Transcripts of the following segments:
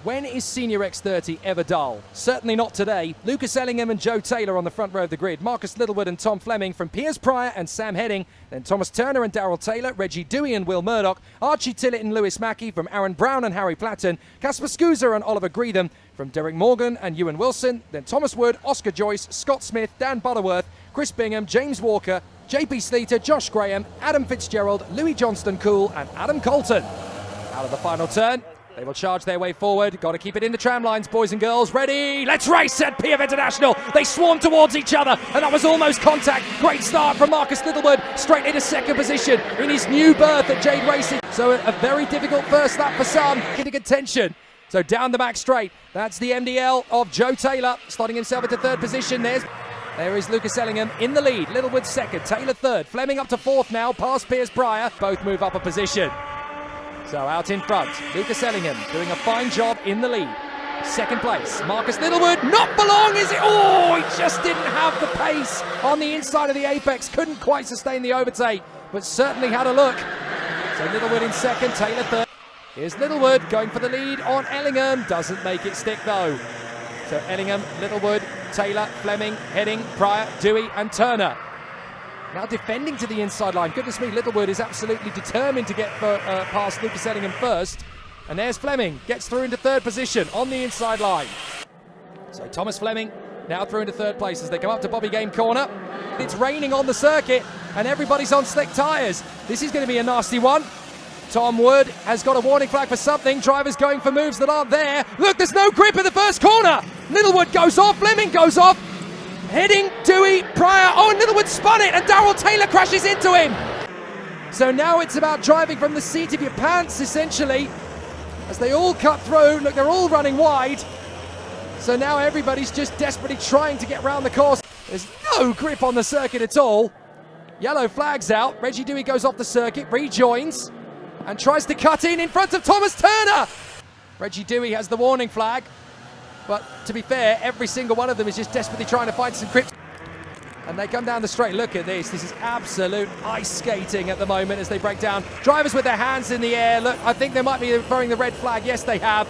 When is Senior X30 ever dull? Certainly not today. Lucas Ellingham and Joe Taylor on the front row of the grid. Marcus Littlewood and Tom Fleming from Piers Pryor and Sam Heading. Then Thomas Turner and Darrell Taylor, Reggie Dewey and Will Murdoch, Archie Tillett and Lewis Mackey from Aaron Brown and Harry Platten, Casper Scusa and Oliver Greetham from Derek Morgan and Ewan Wilson. Then Thomas Wood, Oscar Joyce, Scott Smith, Dan Butterworth, Chris Bingham, James Walker, JP Sleater, Josh Graham, Adam Fitzgerald, Louis Johnston-Cool and Adam Colton. Out of the final turn. They will charge their way forward. Got to keep it in the tram lines, boys and girls. Ready? Let's race at PF International. They swarm towards each other, and that was almost contact. Great start from Marcus Littlewood, straight into second position in his new berth at Jade Racing. So a very difficult first lap for some. Getting contention. So down the back straight. That's the MDL of Joe Taylor, slotting himself into third position. There is Lucas Ellingham in the lead. Littlewood second, Taylor third. Fleming up to fourth now, past Piers Pryor. Both move up a position. So out in front, Lucas Ellingham doing a fine job in the lead. Second place, Marcus Littlewood, not belong, is it? Oh, he just didn't have the pace on the inside of the apex. Couldn't quite sustain the overtake, but certainly had a look. So Littlewood in second, Taylor third. Here's Littlewood going for the lead on Ellingham. Doesn't make it stick though. So Ellingham, Littlewood, Taylor, Fleming, Heading, Pryor, Dewey and Turner. Now defending to the inside line. Goodness me, Littlewood is absolutely determined to get past Lucas Ellingham first. And there's Fleming, gets through into third position on the inside line. So Thomas Fleming now through into third place as they come up to Bobby Game Corner. It's raining on the circuit and everybody's on slick tyres. This is going to be a nasty one. Tom Wood has got a warning flag for something. Drivers going for moves that aren't there. Look, there's no grip in the first corner. Littlewood goes off, Fleming goes off. Heading, Dewey, Pryor, oh, and Littlewood spun it, and Darrell Taylor crashes into him. So now it's about driving from the seat of your pants, essentially, as they all cut through. Look, they're all running wide. So now everybody's just desperately trying to get round the course. There's no grip on the circuit at all. Yellow flag's out. Reggie Dewey goes off the circuit, rejoins, and tries to cut in front of Thomas Turner. Reggie Dewey has the warning flag. But to be fair, every single one of them is just desperately trying to find some grip. And they come down the straight. Look at this. This is absolute ice skating at the moment as they break down. Drivers with their hands in the air. Look, I think they might be throwing the red flag. Yes, they have.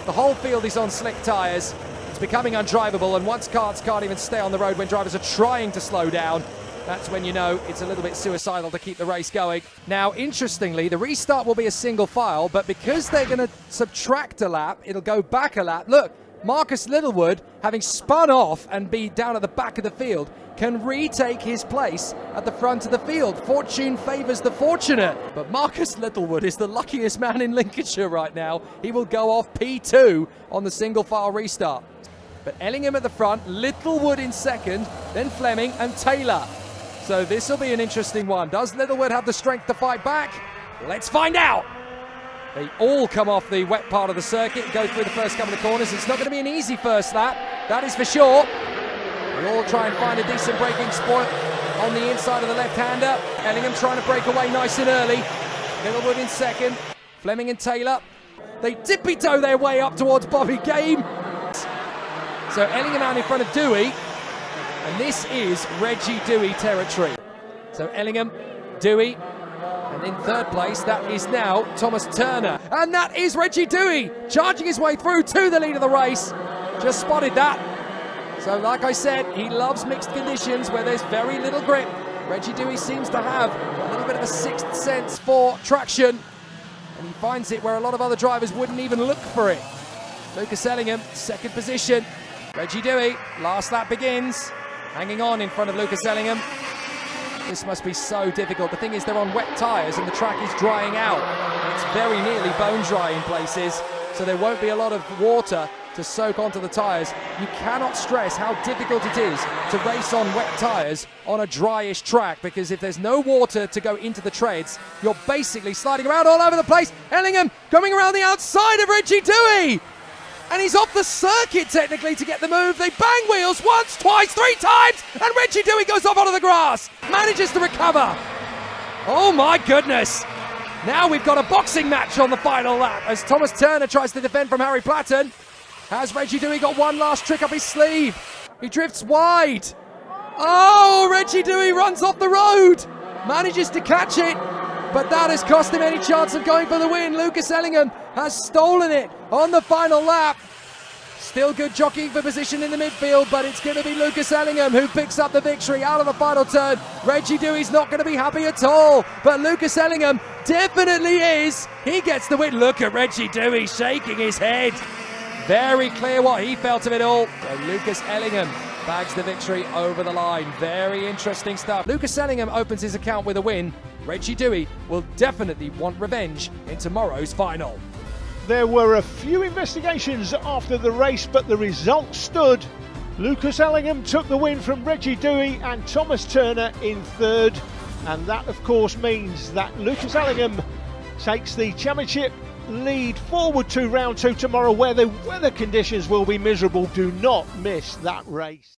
The whole field is on slick tyres. It's becoming undrivable. And once cars can't even stay on the road when drivers are trying to slow down, that's when you know it's a little bit suicidal to keep the race going. Now, interestingly, the restart will be a single file, but because they're going to subtract a lap, it'll go back a lap. Look. Marcus Littlewood, having spun off and be down at the back of the field, can retake his place at the front of the field. Fortune favours the fortunate. But Marcus Littlewood is the luckiest man in Lincolnshire right now. He will go off P2 on the single file restart. But Ellingham at the front, Littlewood in second, then Fleming and Taylor. So this will be an interesting one. Does Littlewood have the strength to fight back? Let's find out. They all come off the wet part of the circuit, go through the first couple of corners. It's not going to be an easy first lap, that is for sure. They all try and find a decent braking spot on the inside of the left-hander. Ellingham trying to break away nice and early. Littlewood in second, Fleming and Taylor. They tippy-toe their way up towards Bobby Game. So Ellingham out in front of Dewey, and this is Reggie Dewey territory. So Ellingham, Dewey, and in third place, that is now Thomas Turner. And that is Reggie Dewey, charging his way through to the lead of the race. Just spotted that. So like I said, he loves mixed conditions where there's very little grip. Reggie Dewey seems to have a little bit of a sixth sense for traction. And he finds it where a lot of other drivers wouldn't even look for it. Lucas Ellingham, second position. Reggie Dewey, last lap begins. Hanging on in front of Lucas Ellingham. This must be so difficult. The thing is, they're on wet tyres and the track is drying out. It's very nearly bone dry in places, so there won't be a lot of water to soak onto the tyres. You cannot stress how difficult it is to race on wet tyres on a dryish track, because if there's no water to go into the treads, you're basically sliding around all over the place. Ellingham coming around the outside of Reggie Dewey! And he's off the circuit technically to get the move. They bang wheels once, twice, three times, and Reggie Dewey goes off onto the grass. Manages to recover. Oh my goodness. Now we've got a boxing match on the final lap as Thomas Turner tries to defend from Harry Platten. Has Reggie Dewey got one last trick up his sleeve? He drifts wide. Oh, Reggie Dewey runs off the road. Manages to catch it, but that has cost him any chance of going for the win. Lucas Ellingham has stolen it on the final lap. Still good jockeying for position in the midfield, but it's going to be Lucas Ellingham who picks up the victory out of the final turn. Reggie Dewey's not going to be happy at all, but Lucas Ellingham definitely is. He gets the win. Look at Reggie Dewey shaking his head. Very clear what he felt of it all. So Lucas Ellingham bags the victory over the line. Very interesting stuff. Lucas Ellingham opens his account with a win. Reggie Dewey will definitely want revenge in tomorrow's final. There were a few investigations after the race, but the result stood. Lucas Ellingham took the win from Reggie Dewey and Thomas Turner in third. And that, of course, means that Lucas Ellingham takes the championship lead forward to round 2 tomorrow, where the weather conditions will be miserable. Do not miss that race.